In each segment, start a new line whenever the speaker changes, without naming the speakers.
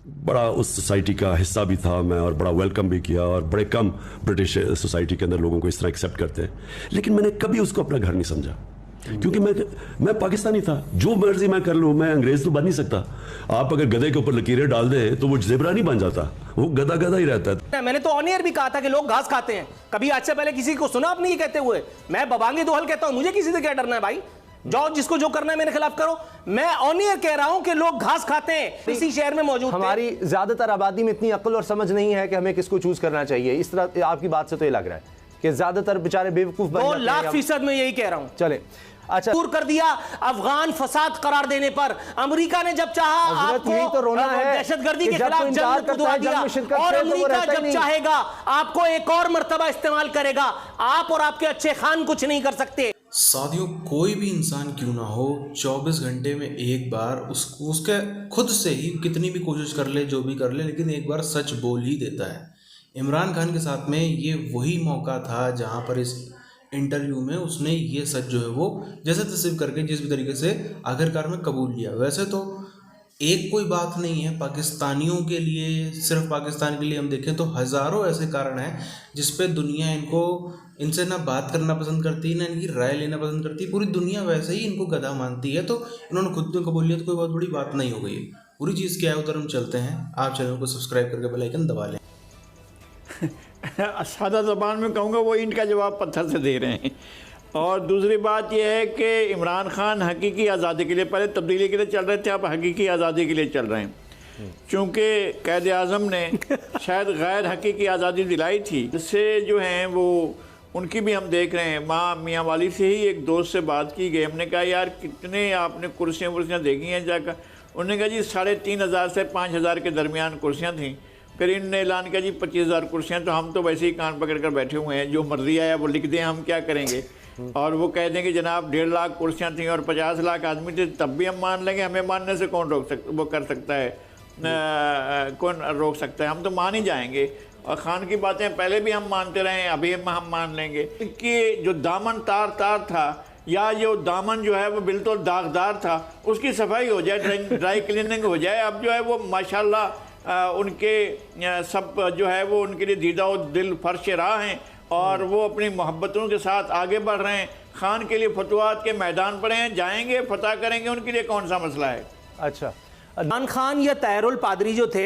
बड़ा उस सोसाइटी का हिस्सा भी था मैं, और बड़ा वेलकम भी किया, और बड़े कम ब्रिटिश सोसाइटी के अंदर लोगों को इस तरह एक्सेप्ट करते हैं। लेकिन मैंने कभी उसको अपना घर नहीं समझा, क्योंकि मैं पाकिस्तानी था। जो मर्जी मैं कर लूं, मैं अंग्रेज तो बन नहीं सकता। आप अगर गधे के ऊपर लकीरें डाल दें तो वो जेबरा नहीं बन जाता, वो गधा गधा ही रहता है।
मैंने तो ऑन एयर भी कहा था कि लोग घास खाते हैं। कभी आज से पहले किसी को सुना आपने ये कहते हुए? मैं बबांगे दोहल कहता हूं, मुझे किसी से क्या डरना है भाई? जाओ, जिसको जो करना है मेरे खिलाफ करो। मैं ऑन एयर कह रहा हूं कि लोग घास खाते हैं, इसी शहर में मौजूद।
हमारी ज्यादातर आबादी में इतनी अक्ल और समझ नहीं है कि हमें किसको चूज करना चाहिए। इस तरह आपकी बात से तो ये लग रहा है कि ज्यादातर बेचारे बेवकूफ बन जाते हैं।
2,00,000% में यही कह रहा हूं।
चले, अच्छा,
दूर कर दिया अफगान फसाद करार देने पर। अमेरिका ने जब चाहा आपको
तो रोना है
दहशतगर्दी के
कि
खिलाफ जंग खुदवा दिया, और अमेरिका जब चाहेगा आपको एक और मर्तबा इस्तेमाल करेगा। आप और आपके अच्छे खान कुछ नहीं कर सकते।
साथियों, कोई भी इंसान क्यों ना हो, 24 घंटे में एक बार उसके खुद से ही कितनी भी कोशिश कर ले, जो भी कर ले, लेकिन एक बार सच बोल ही देता है। इमरान खान के साथ में ये वही मौका था जहां पर इस इंटरव्यू में उसने ये सच जो है वो जैसे तस्वीर करके जिस भी तरीके से आखिरकार में कबूल लिया। वैसे तो एक कोई बात नहीं है, पाकिस्तानियों के लिए, सिर्फ पाकिस्तान के लिए हम देखें तो हज़ारों ऐसे कारण हैं जिस पे दुनिया इनसे ना बात करना पसंद करती है, ना इनकी राय लेना पसंद करती है। पूरी दुनिया वैसे ही इनको गधा मानती है, तो इन्होंने खुद में कबूल लिया तो कोई बहुत बड़ी बात नहीं हो गई है। पूरी चीज़ क्या है उधर हम चलते हैं। आप चैनल को सब्सक्राइब करके बेल आइकन दबा लें।
सादा ज़बान में कहूँगा वो इनका जवाब पत्थर से दे रहे हैं। और दूसरी बात यह है कि इमरान खान हकीकी आज़ादी के लिए, पहले तब्दीली के लिए चल रहे थे, अब हकीकी आज़ादी के लिए चल रहे हैं। चूँकि क़ायद आज़म ने शायद गैर हकीकी आज़ादी दिलाई थी, जिससे जो हैं वो उनकी भी हम देख रहे हैं। मियाँ वाली से ही एक दोस्त से बात की गई, हमने कहा यार कितने आपने कुर्सियाँ वुर्सियाँ देखी हैं जाकर? उन्होंने कहा जी 3,500 से 5,000 के दरमियान कुर्सियाँ थीं। फिर इनने ऐलान किया जी 25,000 कुर्सियाँ। तो हम तो वैसे ही कान पकड़ कर बैठे हुए हैं, जो मर्जी आया वो लिख दें, हम क्या करेंगे। और वो कह दें कि जनाब 1.5 लाख कुर्सियाँ थीं और 50 लाख आदमी थे, तब भी हम मान लेंगे। हमें मानने से कौन कर सकता है, कौन रोक सकता है? हम तो मान ही जाएंगे। और खान की बातें पहले भी हम मानते रहे हैं, अभी हम मान लेंगे कि जो दामन तार था, या जो दामन जो है वो बिल्कुल दागदार था, उसकी सफाई हो जाए, ड्राई क्लीनिंग हो जाए। अब जो है वो माशाल्लाह उनके सब जो है वो उनके लिए दीदा दिल फर्श राह हैं, और वो अपनी मोहब्बतों के साथ आगे बढ़ रहे हैं। खान के लिए फतवात के मैदान पर हैं, जाएंगे फतह करेंगे, उनके लिए कौन सा मसला है।
अच्छा,
इमरान खान या तायरुल पादरी जो थे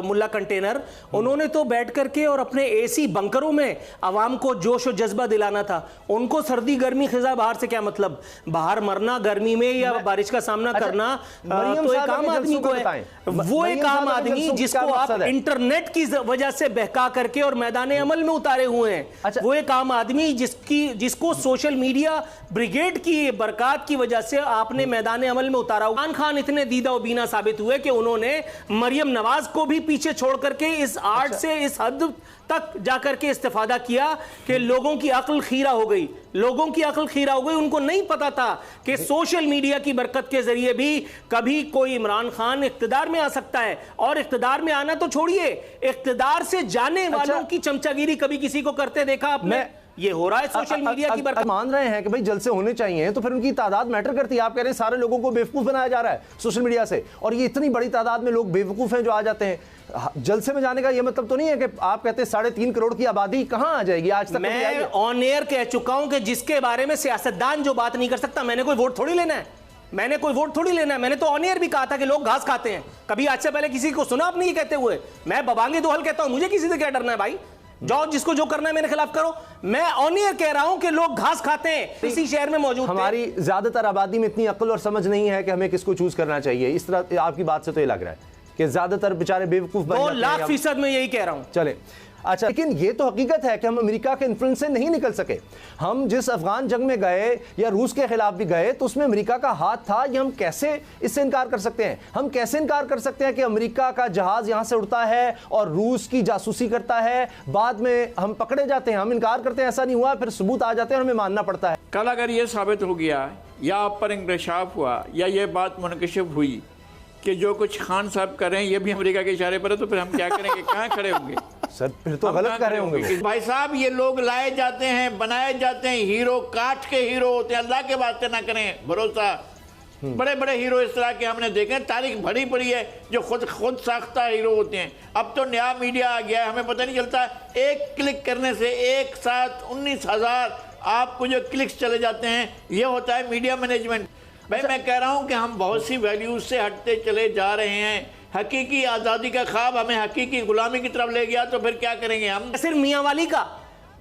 मुल्ला कंटेनर, उन्होंने तो बैठ करके और अपने एसी बंकरों में आवाम को जोश और जज्बा दिलाना था। उनको सर्दी गर्मी खिजा बाहर से क्या मतलब? बाहर मरना गर्मी में या बारिश का सामना करना तो एक आम आदमी को है। वो एक आम आदमी जिसको आप इंटरनेट की वजह से बहका करके और मैदान अमल में उतारे हुए हैं। वो एक आम आदमी जिसको सोशल मीडिया ब्रिगेड की बरकत की वजह से आपने मैदान अमल में उतारा। इमरान खान इतने दीदा और बीना साबित हुए कि उन्होंने मरियम नवाज को भी पीछे छोड़ करके इस आर्ट से इस हद तक जाकर के इस्तेफादा किया कि लोगों की अक्ल खीरा हो गई। लोगों की अक्ल खीरा हो गई। उनको नहीं पता था कि सोशल मीडिया की बरकत के जरिए भी कभी कोई इमरान खान इख्तिदार में आ सकता है। और इख्तिदार में आना तो छोड़िए, इख्तिदार से जाने वालों की चमचागिरी कभी किसी को करते देखा आपने? ये हो रहा है सोशल मीडिया की बरकत।
मान रहे हैं कि भाई जलसे होने चाहिए, तो फिर उनकी तादाद मैटर करती है। आप कह रहे हैं सारे लोगों को बेवकूफ बनाया जा रहा है सोशल मीडिया से, और ये इतनी बड़ी तादाद में लोग बेवकूफ हैं जो आ जाते हैं। जलसे में जाने का ये मतलब तो नहीं है कि आप कहते हैं 3.5 करोड़ की आबादी कहां आ जाएगी? आज तक
मैं ऑन एयर कह चुका हूं कि जिसके बारे में सियासतदान जो बात नहीं कर सकता, मैंने कोई वोट थोड़ी लेना है। मैंने तो ऑन एयर भी कहा था कि लोग घास खाते हैं। कभी आज से पहले किसी को सुना आपने ये कहते हुए? मैं बबांगे दोहल कहता हूं, मुझे किसी से क्या डरना है भाई? जाओ, जिसको जो करना है मेरे खिलाफ करो। मैं ऑन एयर कह रहा हूं कि लोग घास खाते हैं, इसी शहर में मौजूद।
हमारी ज्यादातर आबादी में इतनी अक्ल और समझ नहीं है कि हमें किसको चूज करना चाहिए। इस तरह आपकी बात से तो ये लग रहा है कि ज्यादातर बेचारे बेवकूफ बन जाते हैं।
2,00,000% में यही कह रहा हूं।
चले, अच्छा, लेकिन ये तो हकीकत है कि हम अमेरिका के इन्फ्लुएंस से नहीं निकल सके। हम जिस अफगान जंग में गए या रूस के खिलाफ भी गए, तो उसमें अमेरिका का हाथ था। ये हम कैसे इससे इनकार कर सकते हैं? हम कैसे इनकार कर सकते हैं कि अमेरिका का जहाज यहां से उड़ता है और रूस की जासूसी करता है, बाद में हम पकड़े जाते हैं, हम इनकार करते हैं ऐसा नहीं हुआ, फिर सबूत आ जाते हैं और हमें मानना पड़ता है।
कल अगर ये साबित हो गया या आप पर इंकशाफ हुआ या ये बात मुनकशिफ हुई कि जो कुछ खान साहब कर रहे हैं ये भी अमेरिका के इशारे पर है, तो फिर हम क्या करेंगे? कहाँ खड़े होंगे?
सर फिर तो गलत कर रहे होंगे
भाई साहब। ये लोग लाए जाते हैं, बनाए जाते हैं, हीरो काट के हीरो होते हैं। अल्लाह के वास्ते ना करें भरोसा, बड़े बड़े हीरो इस तरह के हमने देखे हैं, तारीख भरी पड़ी है, जो खुद साख्ता हीरो होते हैं। अब तो नया मीडिया आ गया है, हमें पता नहीं चलता, एक क्लिक करने से एक साथ 19,000 आपको जो क्लिक्स चले जाते हैं, ये होता है मीडिया मैनेजमेंट। भाई मैं कह रहा हूँ कि हम बहुत सी वैल्यूज से हटते चले जा रहे हैं। हकीकी आज़ादी का ख्वाब हमें हकीकी गुलामी की तरफ ले गया, तो फिर क्या करेंगे हम?
सिर्फ मियाँ वाली का।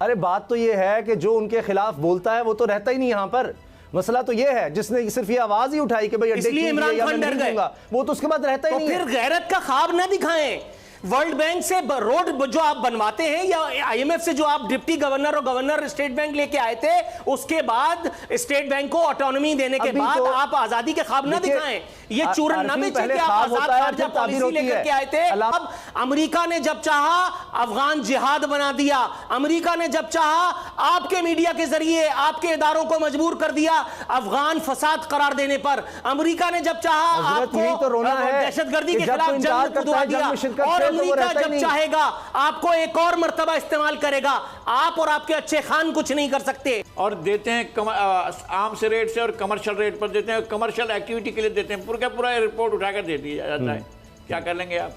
अरे बात तो ये है कि जो उनके खिलाफ बोलता है वो तो रहता ही नहीं यहाँ पर। मसला तो ये है जिसने सिर्फ ये आवाज ही उठाई कि भाई
इसलिए इमरान खान डर गए,
वो तो उसके बाद रहता ही नहीं है।
फिर गैरत का ख्वाब ना दिखाएं। वर्ल्ड बैंक से रोड जो आप बनवाते हैं या आईएमएफ से जो आप डिप्टी गवर्नर और गवर्नर स्टेट बैंक लेके आए थे, उसके बाद स्टेट बैंक को ऑटोनॉमी देने के बाद आप आजादी के ख्वाब ना दिखाएं। ये चूरन ना बेचें कि आप आजाद खारजा पॉलिसी लेकर के आए थे। अब अमेरिका ने जब चाहा अफगान जिहाद बना दिया, अमेरिका ने जब चाहा आपके मीडिया के जरिए आपके इदारों को मजबूर कर दिया अफगान फसाद करार देने पर। अमेरिका ने जब चाहा आपको दहशतगर्दी के खिलाफ जंग खुदवा दिया, और अमेरिका जब चाहेगा आपको एक और मर्तबा इस्तेमाल करेगा। आप और आपके अच्छे खान कुछ नहीं कर सकते।
और देते हैं आर्म्स रेट से और कमर्शियल रेट पर देते हैं, कमर्शियल एक्टिविटी के लिए देते हैं, पूरा रिपोर्ट उठाकर दे दिया जाता है। क्या कर लेंगे आप?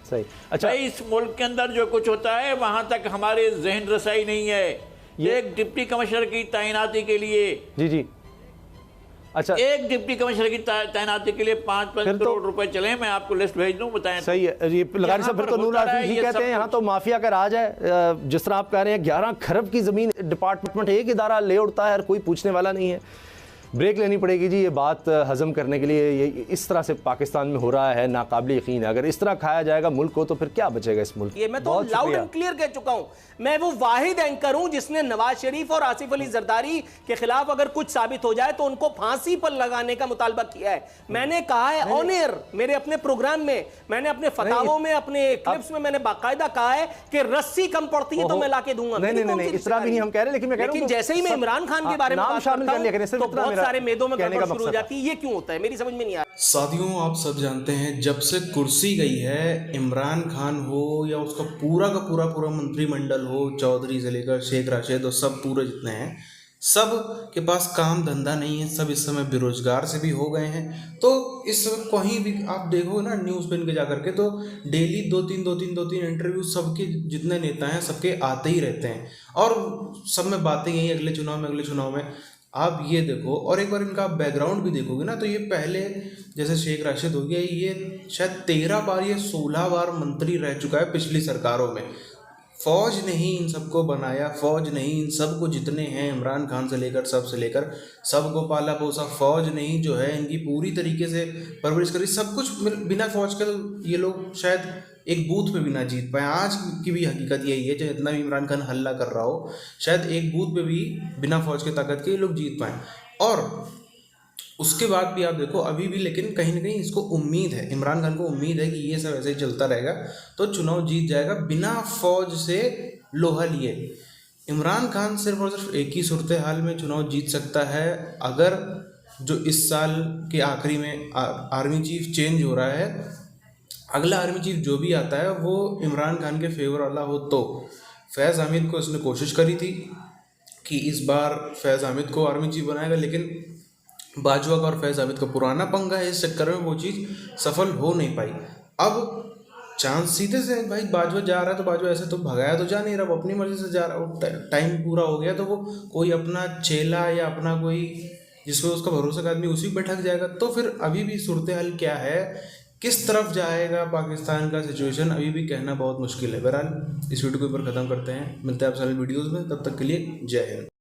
सही। अच्छा,
इस मुल्क के अंदर जो कुछ होता है वहां तक हमारे जहन रसाई नहीं है। एक डिप्टी कमिश्नर की तैनाती के लिए
जी अच्छा,
एक डिप्टी कमिश्नर की तैनाती के लिए 5-5 करोड़ रुपए चले। मैं आपको लिस्ट भेज दूं, बताएं।
सही है। ये लगानी साहब, फिर तो नूर आफिफ जी कहते हैं यहाँ तो माफिया का राज है। जिस तरह आप कह रहे हैं 11 खरब की जमीन डिपार्टमेंट एक इदारा ले उड़ता है और कोई पूछने वाला नहीं है। ब्रेक लेनी पड़ेगी जी, ये बात हजम करने के लिए। ये इस तरह से पाकिस्तान में हो रहा है, नाकाबिल यकीन है। अगर इस तरह खाया जाएगा मुल्क को तो फिर क्या बचेगा इस मुल्क?
ये मैं तो लाउड एंड क्लियर कह चुका हूं। मैं वो वाहिद एंकर हूं जिसने नवाज शरीफ और आसिफ अली जरदारी के खिलाफ अगर कुछ साबित हो जाए तो उनको फांसी पर लगाने का मुतालबा किया है। मैंने कहा है ऑन एयर, मेरे अपने प्रोग्राम में, मैंने अपने फतावों में, अपने क्लिप्स में मैंने बाकायदा कहा है कि रस्सी कम पड़ती है तो मैं लाके दूंगा।
नहीं, इस तरह भी नहीं हम कह रहे, लेकिन मैं कह रहा हूं
जैसे ही मैं इमरान खान के बारे में बात करता हूं तो बहुत सारे मेदों में गड़बड़ शुरू हो जाती है। ये क्यों होता है मेरी समझ में नहीं आ रहा।
साथियों, आप सब जानते हैं जब से कुर्सी गई है, इमरान खान हो या उसका पूरा का पूरा मंत्रिमंडल हो, चौधरी से लेकर शेख राशिद और सब पूरे जितने हैं, सब के पास काम धंधा नहीं है। सब इस समय बेरोजगार से भी हो गए हैं। तो इस समय कहीं भी आप देखो ना न्यूज़ पे इनके जा करके, तो डेली दो तीन इंटरव्यू सबके जितने नेता हैं सबके आते ही रहते हैं, और सब में बातें यही अगले चुनाव में। आप ये देखो, और एक बार इनका बैकग्राउंड भी देखोगे ना, तो ये पहले जैसे शेख राशिद हो गया, ये शायद 13 बार या 16 बार मंत्री रह चुका है पिछली सरकारों में। फौज ने ही इन सबको बनाया, फौज ने ही इन सबको जितने हैं इमरान खान से लेकर सबको पाला पोसा, फौज ने ही जो है इनकी पूरी तरीके से परवरिश करी। सब कुछ बिना फौज के तो ये लोग शायद एक बूथ पे भी ना जीत पाए। आज की भी हकीकत यही है, चाहे इतना भी इमरान खान हल्ला कर रहा हो, शायद एक बूथ पे भी बिना फौज के ताकत के ये लोग जीत पाए। और उसके बाद भी आप देखो अभी भी, लेकिन कहीं ना कहीं इसको उम्मीद है, इमरान खान को उम्मीद है कि ये सब ऐसे ही चलता रहेगा तो चुनाव जीत जाएगा बिना फौज से लोहा लिए। इमरान खान सिर्फ और सिर्फ एक ही सूरत हाल में चुनाव जीत सकता है, अगर जो इस साल के आखिरी में आर्मी चीफ चेंज हो रहा है, अगला आर्मी चीफ जो भी आता है वो इमरान खान के फेवर वाला हो। तो फैज़ हामिद को इसने कोशिश करी थी कि इस बार फैज़ हामिद को आर्मी चीफ बनाएगा, लेकिन बाजवा का और फैज़ हामिद का पुराना पंगा है, इस चक्कर में वो चीज़ सफल हो नहीं पाई। अब चांस सीधे से भाई बाजवा जा रहा है, तो बाजवा ऐसे तो भगाया तो जा नहीं रहा, वो अपनी मर्जी से जा रहा है। टाइम पूरा हो गया तो वो कोई अपना चेला या अपना कोई जिस पर उसका भरोसा का आदमी उसी पर ठग जाएगा। तो फिर अभी भी सूरत हाल क्या है, किस तरफ जाएगा पाकिस्तान का सिचुएशन, अभी भी कहना बहुत मुश्किल है। बहरहाल इस वीडियो को ऊपर ख़त्म करते हैं, मिलते हैं आप सारे वीडियोज़ में, तब तक के लिए जय हिंद।